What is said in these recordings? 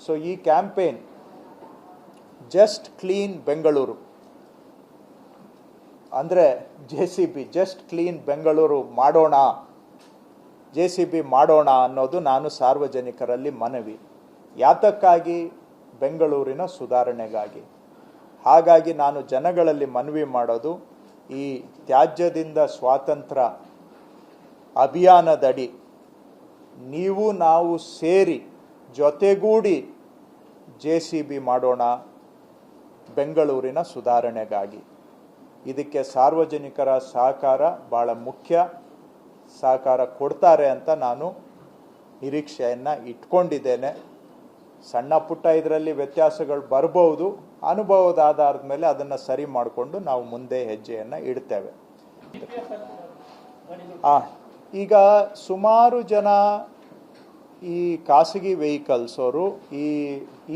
So ಈ campaign just clean Bengaluru ಅಂದರೆ JCB just clean Bengaluru ಮಾಡೋಣ, JCB ಮಾಡೋಣ ಅನ್ನೋದು ನಾನು ಸಾರ್ವಜನಿಕರಲ್ಲಿ ಮನವಿ. ಯಾತಕ್ಕಾಗಿ? ಬೆಂಗಳೂರಿನ ಸುಧಾರಣೆಗಾಗಿ. ಹಾಗಾಗಿ ನಾನು ಜನಗಳಲ್ಲಿ ಮನವಿ ಮಾಡೋದು, ಈ ತ್ಯಾಜ್ಯದಿಂದ ಸ್ವಾತಂತ್ರ್ಯ ಅಭಿಯಾನದಡಿ ನೀವು ನಾವು ಸೇರಿ ಜೊತೆಗೂಡಿ JCB ಮಾಡೋಣ ಬೆಂಗಳೂರಿನ ಸುಧಾರಣೆಗಾಗಿ. ಇದಕ್ಕೆ ಸಾರ್ವಜನಿಕರ ಸಹಕಾರ ಭಾಳ ಮುಖ್ಯ. ಸಹಕಾರ ಕೊಡ್ತಾರೆ ಅಂತ ನಾನು ನಿರೀಕ್ಷೆಯನ್ನು ಇಟ್ಕೊಂಡಿದ್ದೇನೆ. ಸಣ್ಣ ಪುಟ್ಟ ಇದರಲ್ಲಿ ವ್ಯತ್ಯಾಸಗಳು ಬರ್ಬೋದು, ಅನುಭವದ ಆಧಾರದ ಮೇಲೆ ಅದನ್ನು ಸರಿ ಮಾಡಿಕೊಂಡು ನಾವು ಮುಂದೆ ಹೆಜ್ಜೆಯನ್ನು ಇಡ್ತೇವೆ. ಈಗ ಸುಮಾರು ಜನ ಈ ಖಾಸಗಿ ವೆಹಿಕಲ್ಸ್ ಅವರು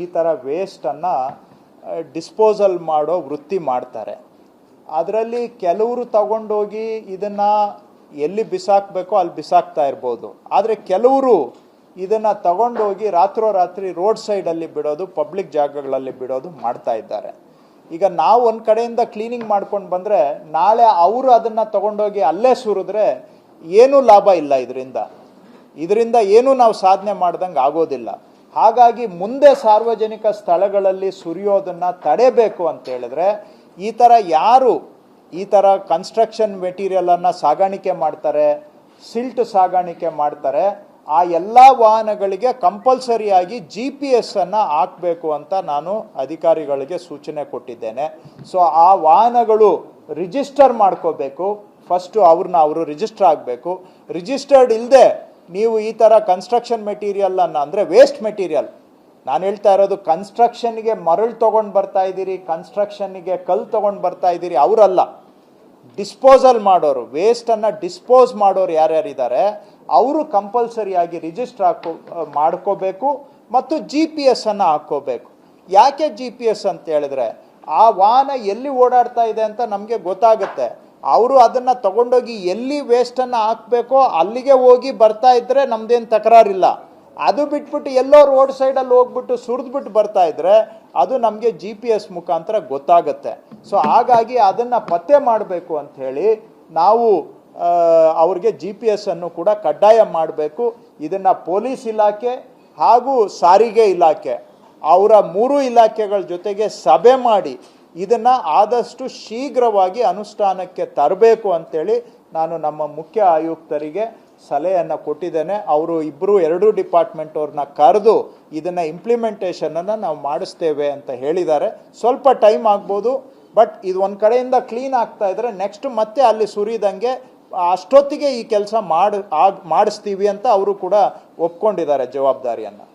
ಈ ಥರ ವೇಸ್ಟನ್ನು ಡಿಸ್ಪೋಸಲ್ ಮಾಡೋ ವೃತ್ತಿ ಮಾಡ್ತಾರೆ. ಅದರಲ್ಲಿ ಕೆಲವರು ತಗೊಂಡೋಗಿ ಇದನ್ನು ಎಲ್ಲಿ ಬಿಸಾಕಬೇಕೋ ಅಲ್ಲಿ ಬಿಸಾಕ್ತಾ ಇರ್ಬೋದು. ಆದರೆ ಕೆಲವರು ಇದನ್ನು ತಗೊಂಡೋಗಿ ರಾತ್ರೋರಾತ್ರಿ ರೋಡ್ ಸೈಡಲ್ಲಿ ಬಿಡೋದು, ಪಬ್ಲಿಕ್ ಜಾಗಗಳಲ್ಲಿ ಬಿಡೋದು ಮಾಡ್ತಾ ಇದ್ದಾರೆ. ಈಗ ನಾವು ಒಂದು ಕಡೆಯಿಂದ ಕ್ಲೀನಿಂಗ್ ಮಾಡ್ಕೊಂಡು ಬಂದರೆ ನಾಳೆ ಅವರು ಅದನ್ನು ತಗೊಂಡೋಗಿ ಅಲ್ಲೇ ಸುರಿದ್ರೆ ಏನೂ ಲಾಭ ಇಲ್ಲ. ಇದರಿಂದ ಏನೂ ನಾವು ಸಾಧನೆ ಮಾಡ್ದಂಗೆ ಆಗೋದಿಲ್ಲ. ಹಾಗಾಗಿ ಮುಂದೆ ಸಾರ್ವಜನಿಕ ಸ್ಥಳಗಳಲ್ಲಿ ಸುರಿಯೋದನ್ನು ತಡೆಯಬೇಕು ಅಂತ ಹೇಳಿದ್ರೆ, ಈ ಥರ ಯಾರು ಈ ಥರ ಕನ್ಸ್ಟ್ರಕ್ಷನ್ ಮೆಟೀರಿಯಲನ್ನು ಸಾಗಾಣಿಕೆ ಮಾಡ್ತಾರೆ, ಸಿಲ್ಟ್ ಸಾಗಾಣಿಕೆ ಮಾಡ್ತಾರೆ, ಆ ಎಲ್ಲ ವಾಹನಗಳಿಗೆ ಕಂಪಲ್ಸರಿಯಾಗಿ GPS ಅನ್ನು ಹಾಕಬೇಕು ಅಂತ ನಾನು ಅಧಿಕಾರಿಗಳಿಗೆ ಸೂಚನೆ ಕೊಟ್ಟಿದ್ದೇನೆ. ಸೊ ಆ ವಾಹನಗಳು ರಿಜಿಸ್ಟರ್ ಮಾಡ್ಕೋಬೇಕು. ಫಸ್ಟು ಅವರು ರಿಜಿಸ್ಟರ್ ಆಗಬೇಕು. ರಿಜಿಸ್ಟರ್ಡ್ ಇಲ್ಲದೆ ನೀವು ಈ ಥರ ಕನ್ಸ್ಟ್ರಕ್ಷನ್ ಮೆಟೀರಿಯಲನ್ನು, ಅಂದರೆ ವೇಸ್ಟ್ ಮೆಟೀರಿಯಲ್, ನಾನು ಹೇಳ್ತಾ ಇರೋದು ಕನ್ಸ್ಟ್ರಕ್ಷನ್ಗೆ ಮರಳು ತೊಗೊಂಡು ಬರ್ತಾ ಇದ್ದೀರಿ, ಕನ್ಸ್ಟ್ರಕ್ಷನ್ಗೆ ಕಲ್ಲು ತೊಗೊಂಡು ಬರ್ತಾ ಇದ್ದೀರಿ, ಅವರಲ್ಲ. ಡಿಸ್ಪೋಸಲ್ ಮಾಡೋರು, ವೇಸ್ಟನ್ನು ಡಿಸ್ಪೋಸ್ ಮಾಡೋರು ಯಾರ್ಯಾರಿದ್ದಾರೆ ಅವರು ಕಂಪಲ್ಸರಿಯಾಗಿ ರಿಜಿಸ್ಟರ್ ಮಾಡ್ಕೋಬೇಕು ಮತ್ತು GPS ಅನ್ನು ಹಾಕ್ಕೋಬೇಕು. ಯಾಕೆ GPS ಅಂತ ಹೇಳಿದ್ರೆ, ಆ ವಾಹನ ಎಲ್ಲಿ ಓಡಾಡ್ತಾ ಇದೆ ಅಂತ ನಮಗೆ ಗೊತ್ತಾಗುತ್ತೆ. ಅವರು ಅದನ್ನು ತಗೊಂಡೋಗಿ ಎಲ್ಲಿ ವೇಸ್ಟನ್ನು ಹಾಕಬೇಕೋ ಅಲ್ಲಿಗೆ ಹೋಗಿ ಬರ್ತಾ ಇದ್ದರೆ ನಮ್ದೇನು ತಕರಾರಿಲ್ಲ. ಅದು ಬಿಟ್ಬಿಟ್ಟು ಎಲ್ಲೋ ರೋಡ್ ಸೈಡಲ್ಲಿ ಹೋಗ್ಬಿಟ್ಟು ಸುರಿದ್ಬಿಟ್ಟು ಬರ್ತಾ ಇದ್ರೆ ಅದು ನಮಗೆ GPS ಮುಖಾಂತರ ಗೊತ್ತಾಗುತ್ತೆ. ಸೊ ಹಾಗಾಗಿ ಅದನ್ನು ಪತ್ತೆ ಮಾಡಬೇಕು ಅಂತ ಹೇಳಿ ನಾವು ಅವ್ರಿಗೆ GPS ಅನ್ನು ಕೂಡ ಕಡ್ಡಾಯ ಮಾಡಬೇಕು. ಇದನ್ನು ಪೊಲೀಸ್ ಇಲಾಖೆ ಹಾಗೂ ಸಾರಿಗೆ ಇಲಾಖೆ ಅವರ 3 ಇಲಾಖೆಗಳ ಜೊತೆಗೆ ಸಭೆ ಮಾಡಿ ಇದನ್ನು ಆದಷ್ಟು ಶೀಘ್ರವಾಗಿ ಅನುಷ್ಠಾನಕ್ಕೆ ತರಬೇಕು ಅಂತೇಳಿ ನಾನು ನಮ್ಮ ಮುಖ್ಯ ಆಯುಕ್ತರಿಗೆ ಸಲಹೆಯನ್ನು ಕೊಟ್ಟಿದ್ದೇನೆ. ಅವರು ಎರಡು ಡಿಪಾರ್ಟ್ಮೆಂಟ್ ಅವ್ರನ್ನ ಕರೆದು ಇದನ್ನು ಇಂಪ್ಲಿಮೆಂಟೇಷನನ್ನು ನಾವು ಮಾಡಿಸ್ತೇವೆ ಅಂತ ಹೇಳಿದ್ದಾರೆ. ಸ್ವಲ್ಪ ಟೈಮ್ ಆಗ್ಬೋದು, ಬಟ್ ಇದು ಒಂದು ಕಡೆಯಿಂದ ಕ್ಲೀನ್ ಆಗ್ತಾ ಇದ್ರೆ ನೆಕ್ಸ್ಟ್ ಮತ್ತೆ ಅಲ್ಲಿ ಸುರಿದಂಗೆ ಅಷ್ಟೊತ್ತಿಗೆ ಈ ಕೆಲಸ ಮಾಡಿಸ್ತೀವಿ ಅಂತ ಅವರು ಕೂಡ ಒಪ್ಕೊಂಡಿದ್ದಾರೆ ಜವಾಬ್ದಾರಿಯನ್ನು.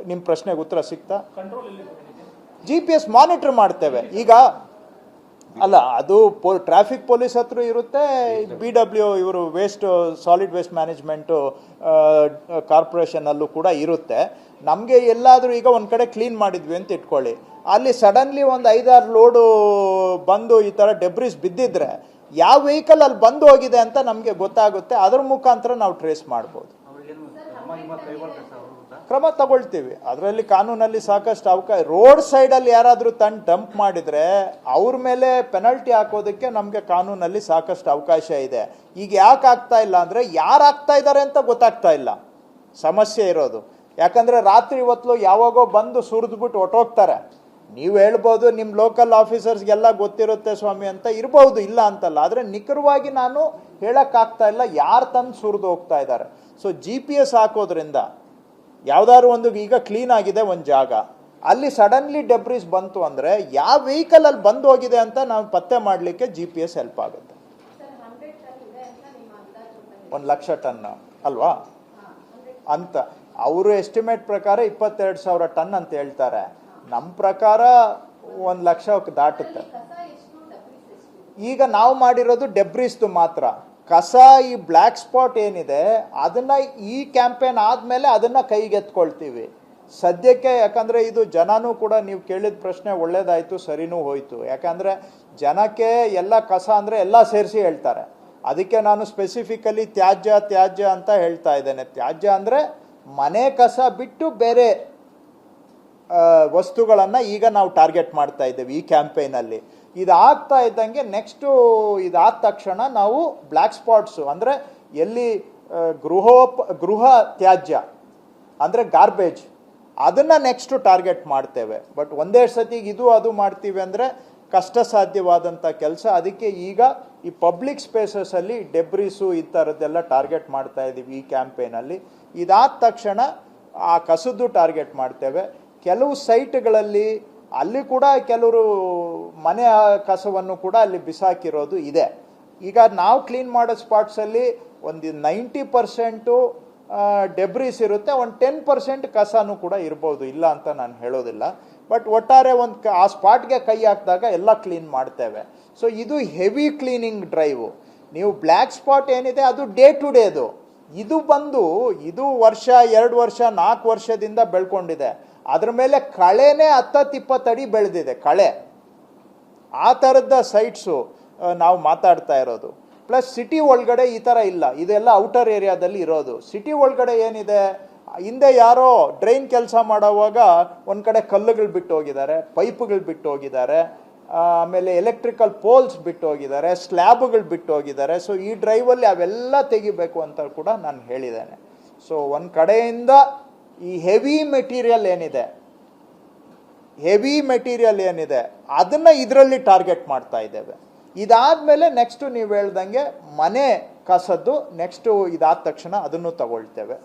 ನಿಮ್ಮ ಪ್ರಶ್ನೆಗೆ ಉತ್ತರ ಸಿಗ್ತಾ? GPS ಮಾನಿಟರ್ ಮಾಡ್ತೇವೆ. ಈಗ ಅಲ್ಲ, ಅದು ಟ್ರಾಫಿಕ್ ಪೊಲೀಸ್ ಹತ್ರ ಇರುತ್ತೆ, BW ಇವರು ಸಾಲಿಡ್ ವೇಸ್ಟ್ ಮ್ಯಾನೇಜ್ಮೆಂಟು ಕಾರ್ಪೊರೇಷನಲ್ಲೂ ಕೂಡ ಇರುತ್ತೆ. ನಮಗೆ ಎಲ್ಲಾದರೂ ಈಗ ಒಂದು ಕಡೆ ಕ್ಲೀನ್ ಮಾಡಿದ್ವಿ ಅಂತ ಇಟ್ಕೊಳ್ಳಿ, ಅಲ್ಲಿ ಸಡನ್ಲಿ ಒಂದು 5-6 ಲೋಡು ಬಂದು ಈ ಥರ ಡೆಬ್ರಿಸ್ ಬಿದ್ದಿದ್ರೆ ಯಾವ ವೆಹಿಕಲ್ ಅಲ್ಲಿ ಬಂದು ಹೋಗಿದೆ ಅಂತ ನಮಗೆ ಗೊತ್ತಾಗುತ್ತೆ. ಅದ್ರ ಮುಖಾಂತರ ನಾವು ಟ್ರೇಸ್ ಮಾಡ್ಬೋದು. ಕ್ರಮ ತಗೊಳ್ತೀವಿ. ಅದರಲ್ಲಿ ಕಾನೂನಲ್ಲಿ ಸಾಕಷ್ಟು ಅವಕಾಶ. ರೋಡ್ ಸೈಡಲ್ಲಿ ಯಾರಾದರೂ ತಂದು ಡಂಪ್ ಮಾಡಿದರೆ ಅವ್ರ ಮೇಲೆ ಪೆನಲ್ಟಿ ಹಾಕೋದಕ್ಕೆ ನಮಗೆ ಕಾನೂನಲ್ಲಿ ಸಾಕಷ್ಟು ಅವಕಾಶ ಇದೆ. ಈಗ ಯಾಕೆ ಆಗ್ತಾ ಇಲ್ಲ ಅಂದರೆ, ಯಾರು ಆಗ್ತಾ ಇದ್ದಾರೆ ಅಂತ ಗೊತ್ತಾಗ್ತಾ ಇಲ್ಲ, ಸಮಸ್ಯೆ ಇರೋದು. ಯಾಕಂದರೆ ರಾತ್ರಿ ಹೊತ್ತು ಯಾವಾಗೋ ಬಂದು ಸುರಿದ್ಬಿಟ್ಟು ಹೊಟ್ಟೋಗ್ತಾರೆ. ನೀವು ಹೇಳ್ಬೋದು ನಿಮ್ಮ ಲೋಕಲ್ ಆಫೀಸರ್ಸ್ಗೆಲ್ಲ ಗೊತ್ತಿರುತ್ತೆ ಸ್ವಾಮಿ ಅಂತ, ಇರ್ಬೋದು, ಇಲ್ಲ ಅಂತಲ್ಲ. ಆದರೆ ನಿಖರವಾಗಿ ನಾನು ಹೇಳೋಕ್ಕಾಗ್ತಾ ಇಲ್ಲ ಯಾರು ತಂದು ಸುರಿದು ಹೋಗ್ತಾ ಇದ್ದಾರೆ. ಸೊ GPS ಹಾಕೋದ್ರಿಂದ ಯಾವುದಾದ್ರು ಒಂದು, ಈಗ ಕ್ಲೀನ್ ಆಗಿದೆ ಒಂದು ಜಾಗ, ಅಲ್ಲಿ ಸಡನ್ಲಿ ಡೆಬ್ರಿಸ್ ಬಂತು ಅಂದರೆ ಯಾವ ವೆಹಿಕಲ್ ಅಲ್ಲಿ ಬಂದು ಹೋಗಿದೆ ಅಂತ ನಾವು ಪತ್ತೆ ಮಾಡಲಿಕ್ಕೆ GPS ಹೆಲ್ಪ್ ಆಗುತ್ತೆ. 1,00,000 ಟನ್ ಅಲ್ವಾ ಅಂತ ಅವರು ಎಸ್ಟಿಮೇಟ್ ಪ್ರಕಾರ 22,000 ಟನ್ ಅಂತ ಹೇಳ್ತಾರೆ. ನಮ್ಮ ಪ್ರಕಾರ 1,00,000 ದಾಟುತ್ತೆ. ಈಗ ನಾವು ಮಾಡಿರೋದು ಡೆಬ್ರಿಸ್ದು ಮಾತ್ರ. ಕಸ, ಈ ಬ್ಲ್ಯಾಕ್ ಸ್ಪಾಟ್ ಏನಿದೆ ಅದನ್ನು ಈ ಕ್ಯಾಂಪೇನ್ ಆದಮೇಲೆ ಅದನ್ನು ಕೈಗೆತ್ಕೊಳ್ತೀವಿ ಸದ್ಯಕ್ಕೆ. ಯಾಕಂದರೆ ಇದು ಜನನೂ ಕೂಡ, ನೀವು ಕೇಳಿದ ಪ್ರಶ್ನೆ ಒಳ್ಳೇದಾಯಿತು, ಸರಿನೂ ಹೋಯಿತು. ಯಾಕಂದರೆ ಜನಕ್ಕೆ ಎಲ್ಲ ಕಸ ಅಂದರೆ ಎಲ್ಲ ಸೇರಿಸಿ ಹೇಳ್ತಾರೆ. ಅದಕ್ಕೆ ನಾನು ಸ್ಪೆಸಿಫಿಕಲಿ ತ್ಯಾಜ್ಯ ಅಂತ ಹೇಳ್ತಾ ಇದ್ದೇನೆ. ತ್ಯಾಜ್ಯ ಅಂದರೆ ಮನೆ ಕಸ ಬಿಟ್ಟು ಬೇರೆ ವಸ್ತುಗಳನ್ನು ಈಗ ನಾವು ಟಾರ್ಗೆಟ್ ಮಾಡ್ತಾ ಇದ್ದೇವೆ ಈ ಕ್ಯಾಂಪೇನಲ್ಲಿ. ಇದಾಗ್ತಾ ಇದ್ದಂಗೆ ನೆಕ್ಸ್ಟು ಇದಾದ ತಕ್ಷಣ ನಾವು ಬ್ಲ್ಯಾಕ್ ಸ್ಪಾಟ್ಸು ಅಂದರೆ ಎಲ್ಲಿ ಗೃಹ ತ್ಯಾಜ್ಯ ಅಂದರೆ ಗಾರ್ಬೇಜ್ ಅದನ್ನು ನೆಕ್ಸ್ಟು ಟಾರ್ಗೆಟ್ ಮಾಡ್ತೇವೆ. ಬಟ್ ಒಂದೇ ಸತಿಗೆ ಇದು ಅದು ಮಾಡ್ತೀವಿ ಅಂದರೆ ಕಷ್ಟ ಸಾಧ್ಯವಾದಂಥ ಕೆಲಸ. ಅದಕ್ಕೆ ಈಗ ಈ ಪಬ್ಲಿಕ್ ಸ್ಪೇಸಸಲ್ಲಿ ಡೆಬ್ರಿಸು ಈ ಥರದ್ದೆಲ್ಲ ಟಾರ್ಗೆಟ್ ಮಾಡ್ತಾ ಇದ್ದೀವಿ ಈ ಕ್ಯಾಂಪೇನಲ್ಲಿ. ಇದಾದ ತಕ್ಷಣ ಆ ಕಸದ್ದು ಟಾರ್ಗೆಟ್ ಮಾಡ್ತೇವೆ. ಕೆಲವು ಸೈಟ್ಗಳಲ್ಲಿ ಅಲ್ಲಿ ಕೂಡ ಕೆಲವರು ಮನೆ ಕಸವನ್ನು ಕೂಡ ಅಲ್ಲಿ ಬಿಸಾಕಿರೋದು ಇದೆ. ಈಗ ನಾವು ಕ್ಲೀನ್ ಮಾಡೋ ಸ್ಪಾಟ್ಸಲ್ಲಿ ಒಂದು 90% ಡೆಬ್ರಿಸ್ ಇರುತ್ತೆ, ಒಂದು 10% ಕಸನೂ ಕೂಡ ಇರ್ಬೋದು, ಇಲ್ಲ ಅಂತ ನಾನು ಹೇಳೋದಿಲ್ಲ. ಬಟ್ ಒಟ್ಟಾರೆ ಆ ಸ್ಪಾಟ್ಗೆ ಕೈ ಹಾಕಿದಾಗ ಎಲ್ಲ ಕ್ಲೀನ್ ಮಾಡ್ತೇವೆ. ಸೊ ಇದು ಹೆವಿ ಕ್ಲೀನಿಂಗ್ ಡ್ರೈವು. ನೀವು ಬ್ಲ್ಯಾಕ್ ಸ್ಪಾಟ್ ಏನಿದೆ ಅದು ಡೇ ಟು ಡೇದು. ಇದು ವರ್ಷ 2 ವರ್ಷ 4 ವರ್ಷದಿಂದ ಬೆಳ್ಕೊಂಡಿದೆ. ಅದ್ರ ಮೇಲೆ ಕಳೆನೇ 10-20 ಅಡಿ ಬೆಳೆದಿದೆ ಕಳೆ. ಆ ಥರದ ಸೈಟ್ಸು ನಾವು ಮಾತಾಡ್ತಾ ಇರೋದು. ಪ್ಲಸ್ ಸಿಟಿ ಒಳಗಡೆ ಈ ಥರ ಇಲ್ಲ, ಇದೆಲ್ಲ ಔಟರ್ ಏರಿಯಾದಲ್ಲಿ ಇರೋದು. ಸಿಟಿ ಒಳಗಡೆ ಏನಿದೆ, ಹಿಂದೆ ಯಾರೋ ಡ್ರೈನ್ ಕೆಲಸ ಮಾಡೋವಾಗ ಒಂದು ಕಡೆ ಕಲ್ಲುಗಳು ಬಿಟ್ಟು ಹೋಗಿದ್ದಾರೆ, ಪೈಪ್ಗಳು ಬಿಟ್ಟು ಹೋಗಿದ್ದಾರೆ, ಆಮೇಲೆ ಎಲೆಕ್ಟ್ರಿಕಲ್ ಪೋಲ್ಸ್ ಬಿಟ್ಟು ಹೋಗಿದ್ದಾರೆ, ಸ್ಲ್ಯಾಬ್ಗಳು ಬಿಟ್ಟು ಹೋಗಿದ್ದಾರೆ. ಸೊ ಈ ಡ್ರೈವಲ್ಲಿ ಅವೆಲ್ಲ ತೆಗಿಬೇಕು ಅಂತ ಕೂಡ ನಾನು ಹೇಳಿದ್ದೇನೆ. ಸೊ ಒಂದು ಕಡೆಯಿಂದ ಈ ಹೆವಿ ಮೆಟೀರಿಯಲ್ ಏನಿದೆ ಅದನ್ನು ಇದರಲ್ಲಿ ಟಾರ್ಗೆಟ್ ಮಾಡ್ತಾ ಇದ್ದೇವೆ. ಇದಾದಮೇಲೆ ನೆಕ್ಸ್ಟು ನೀವು ಹೇಳ್ದಂಗೆ ಮನೆ ಕಸದ್ದು ನೆಕ್ಸ್ಟು ಇದಾದ ತಕ್ಷಣ ಅದನ್ನು ತಗೊಳ್ತೇವೆ.